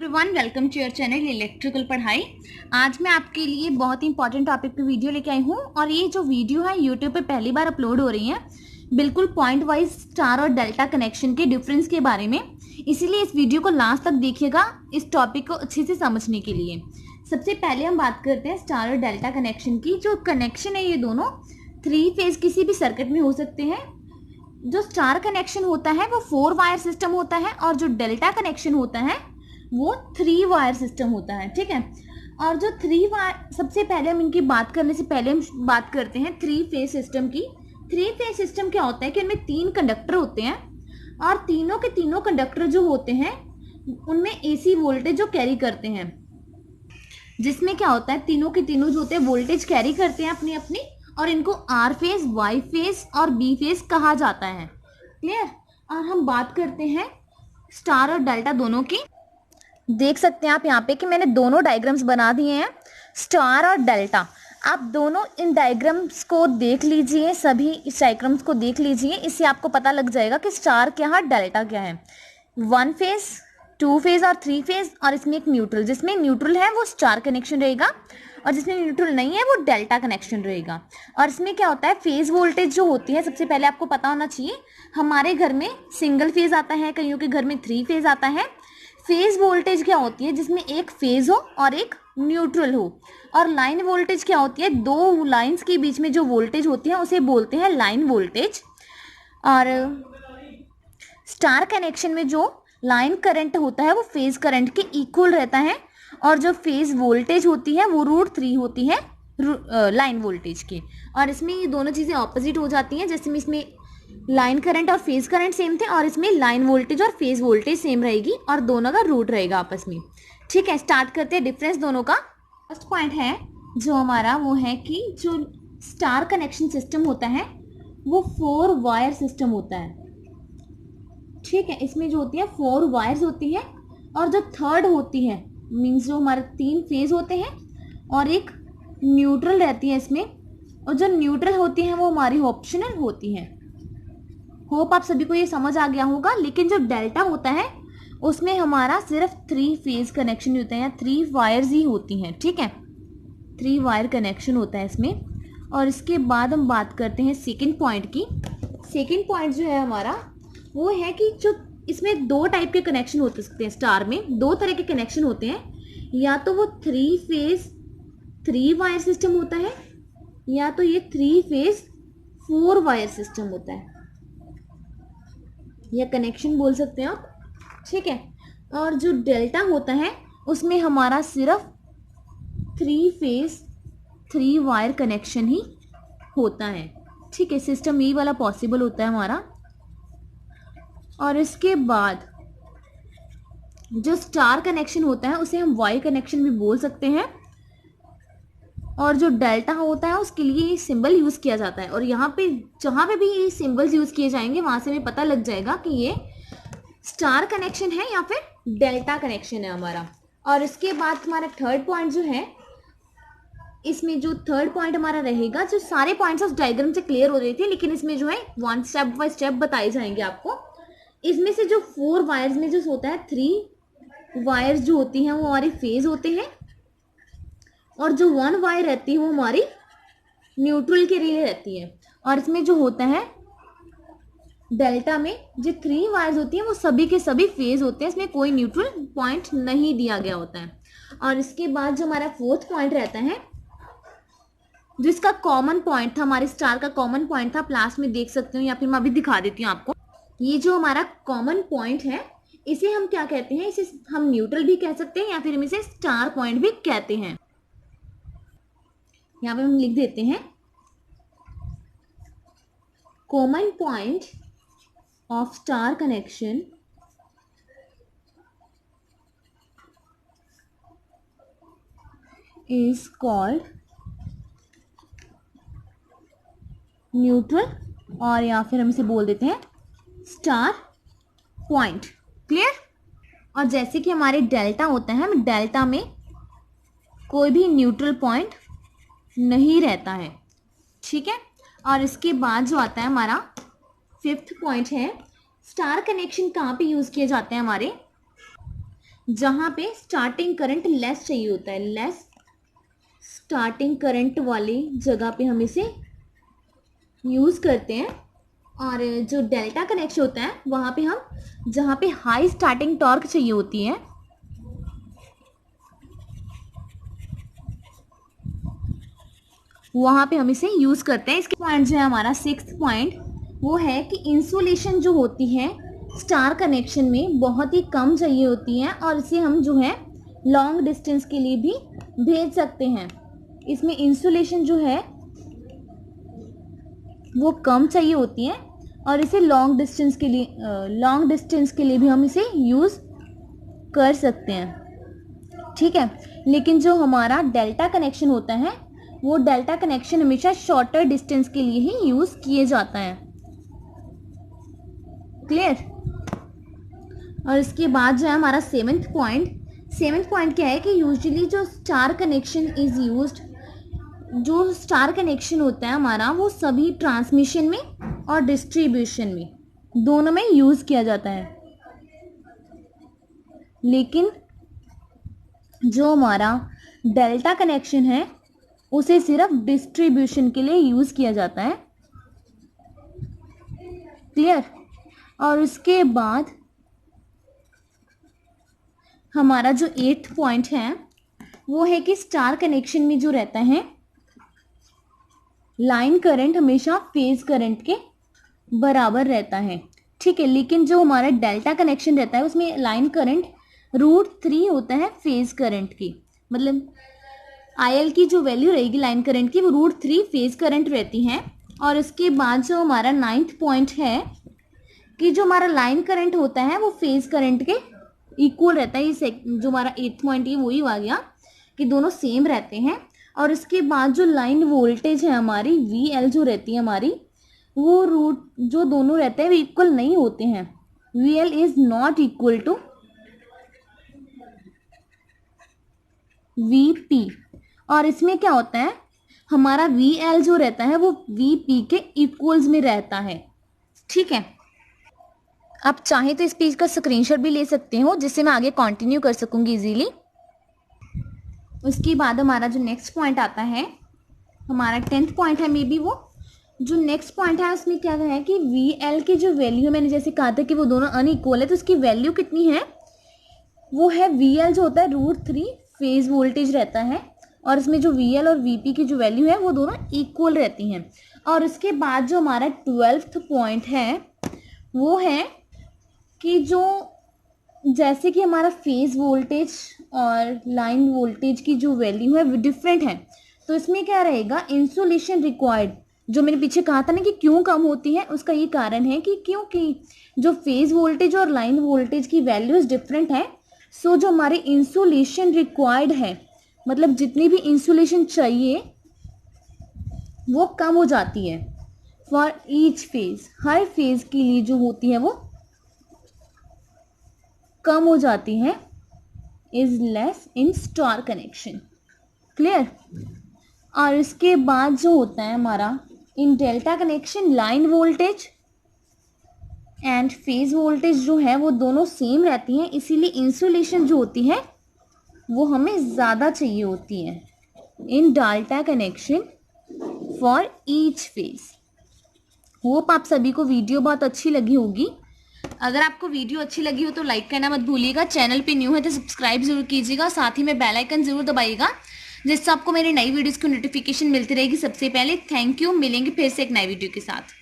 Everyone, welcome to your channel electrical पढ़ाई। आज मैं आपके लिए बहुत ही इंपॉर्टेंट टॉपिक पे वीडियो लेके आई हूँ और ये जो वीडियो है यूट्यूब पे पहली बार अपलोड हो रही है, बिल्कुल पॉइंट वाइज स्टार और डेल्टा कनेक्शन के डिफरेंस के बारे में। इसीलिए इस वीडियो को लास्ट तक देखिएगा इस टॉपिक को अच्छे से समझने के लिए। सबसे पहले हम बात करते हैं स्टार और डेल्टा कनेक्शन की। जो कनेक्शन है ये दोनों 3 फेज किसी भी सर्किट में हो सकते हैं। जो स्टार कनेक्शन होता है वो 4 वायर सिस्टम होता है और जो डेल्टा कनेक्शन होता है वो 3 वायर सिस्टम होता है। ठीक है, और जो 3 वायर, सबसे पहले हम इनकी बात करने से पहले हम बात करते हैं 3 फेज सिस्टम की। 3 फेज सिस्टम क्या होता है कि उनमें 3 कंडक्टर होते हैं और तीनों के तीनों कंडक्टर जो होते हैं उनमें एसी वोल्टेज जो कैरी करते हैं, जिसमें क्या होता है तीनों के तीनों जो होते हैं वोल्टेज कैरी करते हैं अपनी अपनी, और इनको आर फेज, वाई फेज और बी फेज कहा जाता है। क्लियर। और हम बात करते हैं स्टार और डेल्टा दोनों की। देख सकते हैं आप यहाँ पे कि मैंने दोनों डायग्राम्स बना दिए हैं, स्टार और डेल्टा। आप दोनों इन डायग्राम्स को देख लीजिए, सभी इस डायग्राम्स को देख लीजिए, इससे आपको पता लग जाएगा कि स्टार क्या है, डेल्टा क्या है। 1 फेज, 2 फेज और 3 फेज, और इसमें एक न्यूट्रल। जिसमें न्यूट्रल है वो स्टार कनेक्शन रहेगा और जिसमें न्यूट्रल नहीं है वो डेल्टा कनेक्शन रहेगा। और इसमें क्या होता है, फेज वोल्टेज जो होती है, सबसे पहले आपको पता होना चाहिए, हमारे घर में सिंगल फेज आता है, कईयों के घर में 3 फेज आता है। फेज वोल्टेज क्या होती है, जिसमें एक फेज हो और एक न्यूट्रल हो। और लाइन वोल्टेज क्या होती है, 2 लाइंस के बीच में जो वोल्टेज होती है उसे बोलते हैं लाइन वोल्टेज। और स्टार कनेक्शन में जो लाइन करंट होता है वो फेज करंट के इक्वल रहता है और जो फेज वोल्टेज होती है वो √3 होती है लाइन वोल्टेज की। और इसमें ये दोनों चीज़ें ऑपोजिट हो जाती हैं, जैसे इसमें लाइन करंट और फेज करंट सेम थे और इसमें लाइन वोल्टेज और फेज वोल्टेज सेम रहेगी और दोनों का रूट रहेगा आपस में। ठीक है, स्टार्ट करते हैं डिफरेंस दोनों का। फर्स्ट पॉइंट है जो हमारा वो है कि जो स्टार कनेक्शन सिस्टम होता है वो 4 वायर सिस्टम होता है। ठीक है, इसमें जो होती है 4 वायर्स होती है और जो थर्ड होती है, मीन्स जो हमारे 3 फेज होते हैं और एक न्यूट्रल रहती है इसमें, और जो न्यूट्रल होती है वो हमारी ऑप्शनल होती है। होप आप सभी को ये समझ आ गया होगा। लेकिन जो डेल्टा होता है उसमें हमारा सिर्फ 3 फेज कनेक्शन होता है या 3 वायर्स ही होती हैं। ठीक है, 3 वायर कनेक्शन होता है इसमें। और इसके बाद हम बात करते हैं सेकंड पॉइंट की। सेकंड पॉइंट जो है हमारा वो है कि जो इसमें 2 टाइप के कनेक्शन हो सकते हैं। स्टार में 2 तरह के कनेक्शन होते हैं, या तो वो 3 फेज 3 वायर सिस्टम होता है या तो ये 3 फेज 4 वायर सिस्टम होता है, या कनेक्शन बोल सकते हैं आप। ठीक है, और जो डेल्टा होता है उसमें हमारा सिर्फ 3 फेज 3 वायर कनेक्शन ही होता है। ठीक है, सिस्टम ये वाला पॉसिबल होता है हमारा। और इसके बाद जो स्टार कनेक्शन होता है उसे हम वाई कनेक्शन भी बोल सकते हैं, और जो डेल्टा होता है उसके लिए ये सिंबल यूज किया जाता है। और यहाँ पे जहाँ पे भी ये सिंबल्स यूज किए जाएंगे वहां से हमें पता लग जाएगा कि ये स्टार कनेक्शन है या फिर डेल्टा कनेक्शन है हमारा। और इसके बाद हमारा थर्ड पॉइंट जो है, इसमें जो थर्ड पॉइंट हमारा रहेगा, जो सारे पॉइंट्स उस डायग्राम से क्लियर हो रहे थे लेकिन इसमें जो है 1 स्टेप बाय स्टेप बताए जाएंगे आपको। इसमें से जो 4 वायर्स में जो होता है 3 वायर्स जो होती हैं वो हमारे फेज होते हैं और जो 1 वायर रहती है वो हमारी न्यूट्रल के लिए रहती है। और इसमें जो होता है डेल्टा में जो 3 वायर्स होती हैं वो सभी के सभी फेज होते हैं, इसमें कोई न्यूट्रल पॉइंट नहीं दिया गया होता है। और इसके बाद जो हमारा 4th पॉइंट रहता है, जिसका कॉमन पॉइंट था, हमारे स्टार का कॉमन पॉइंट था, प्लास में देख सकते हो या फिर मैं अभी दिखा देती हूँ आपको। ये जो हमारा कॉमन पॉइंट है इसे हम क्या कहते हैं, इसे हम न्यूट्रल भी कह सकते हैं या फिर हम इसे स्टार पॉइंट भी कहते हैं। यहाँ पे हम लिख देते हैं common point of star connection is called neutral, और या फिर हम इसे बोल देते हैं स्टार पॉइंट। क्लियर। और जैसे कि हमारे डेल्टा होता है, हम डेल्टा में कोई भी न्यूट्रल पॉइंट नहीं रहता है। ठीक है, और इसके बाद जो आता है हमारा 5th पॉइंट है, स्टार कनेक्शन कहाँ पे यूज किए जाते हैं हमारे, जहाँ पे स्टार्टिंग करंट लेस चाहिए होता है, लेस स्टार्टिंग करंट वाली जगह पे हम इसे यूज़ करते हैं। और जो डेल्टा कनेक्शन होता है वहाँ पे हम, जहाँ पे हाई स्टार्टिंग टॉर्क चाहिए होती है, वहाँ पे हम इसे यूज़ करते हैं। इसके पॉइंट जो है हमारा 6th पॉइंट, वो है कि इंसुलेशन जो होती है स्टार कनेक्शन में बहुत ही कम चाहिए होती है, और इसे हम जो है लॉन्ग डिस्टेंस के लिए भी भेज सकते हैं। इसमें इंसुलेशन जो है वो कम चाहिए होती है, और इसे लॉन्ग डिस्टेंस के लिए भी हम इसे यूज़ कर सकते हैं, ठीक है। लेकिन जो हमारा डेल्टा कनेक्शन होता है, वो डेल्टा कनेक्शन हमेशा शॉर्टर डिस्टेंस के लिए ही यूज़ किए जाता है। क्लियर। और इसके बाद जो है हमारा 7th पॉइंट क्या है कि यूजुअली जो स्टार कनेक्शन इज़ यूज्ड, जो स्टार कनेक्शन होता है हमारा, वो सभी ट्रांसमिशन में और डिस्ट्रीब्यूशन में दोनों में यूज़ किया जाता है। लेकिन जो हमारा डेल्टा कनेक्शन है उसे सिर्फ डिस्ट्रीब्यूशन के लिए यूज़ किया जाता है। क्लियर। और उसके बाद हमारा जो 8th पॉइंट है वो है कि स्टार कनेक्शन में जो रहता है लाइन करंट हमेशा फेज करंट के बराबर रहता है, ठीक है। लेकिन जो हमारा डेल्टा कनेक्शन रहता है उसमें लाइन करंट √3 होता है फेज करंट की, मतलब IL की जो वैल्यू रहेगी लाइन करंट की वो √3 फेज करंट रहती है। और उसके बाद जो हमारा 9th पॉइंट है कि जो हमारा लाइन करंट होता है वो फेज करंट के इक्वल रहता है। ये जो हमारा 8th पॉइंट है वही आ गया कि दोनों सेम रहते हैं। और इसके बाद जो लाइन वोल्टेज है हमारी VL जो रहती है हमारी, वो जो दोनों रहते हैं वो इक्वल नहीं होते हैं। VL is not equal to VP। और इसमें क्या होता है, हमारा VL जो रहता है वो VP के इक्वल्स में रहता है, ठीक है। आप चाहे तो इस पेज का स्क्रीनशॉट भी ले सकते हो जिससे मैं आगे कंटिन्यू कर सकूंगी इजीली। उसके बाद हमारा जो नेक्स्ट पॉइंट आता है, हमारा 10th पॉइंट है, मे बी वो जो नेक्स्ट पॉइंट है उसमें क्या है कि VL की जो वैल्यू है, मैंने जैसे कहा था कि वो दोनों अनइक्वल है, तो उसकी वैल्यू कितनी है, वो है VL जो होता है √3 फेज वोल्टेज रहता है, और इसमें जो VL और VP की जो वैल्यू है वो दोनों इक्वल रहती हैं। और उसके बाद जो हमारा 12th पॉइंट है वो है कि जो जैसे कि हमारा फेज वोल्टेज और लाइन वोल्टेज की जो वैल्यू है वो डिफरेंट है, तो इसमें क्या रहेगा, इंसुलेशन रिक्वायर्ड, जो मैंने पीछे कहा था ना कि क्यों कम होती है, उसका ये कारण है कि क्योंकि जो फेज वोल्टेज और लाइन वोल्टेज की वैल्यूज डिफरेंट है, सो जो हमारे इंसुलेशन रिक्वायर्ड है, मतलब जितनी भी इंसुलेशन चाहिए वो कम हो जाती है for each phase, her phase के लिए जो होती है वो कम हो जाती है, is less in star connection. Clear. और इसके बाद जो होता है हमारा इन delta connection, line voltage and phase voltage जो है वो दोनों सेम रहती हैं, इसीलिए इंसुलेशन जो होती है वो हमें ज़्यादा चाहिए होती है इन delta connection for each phase. Hope आप सभी को वीडियो बहुत अच्छी लगी होगी। अगर आपको वीडियो अच्छी लगी हो तो लाइक करना मत भूलिएगा, चैनल पे न्यू है तो सब्सक्राइब जरूर कीजिएगा, साथ ही में बेल आइकन जरूर दबाइएगा जिससे आपको मेरी नई वीडियोस की नोटिफिकेशन मिलती रहेगी सबसे पहले। थैंक यू, मिलेंगे फिर से एक नई वीडियो के साथ।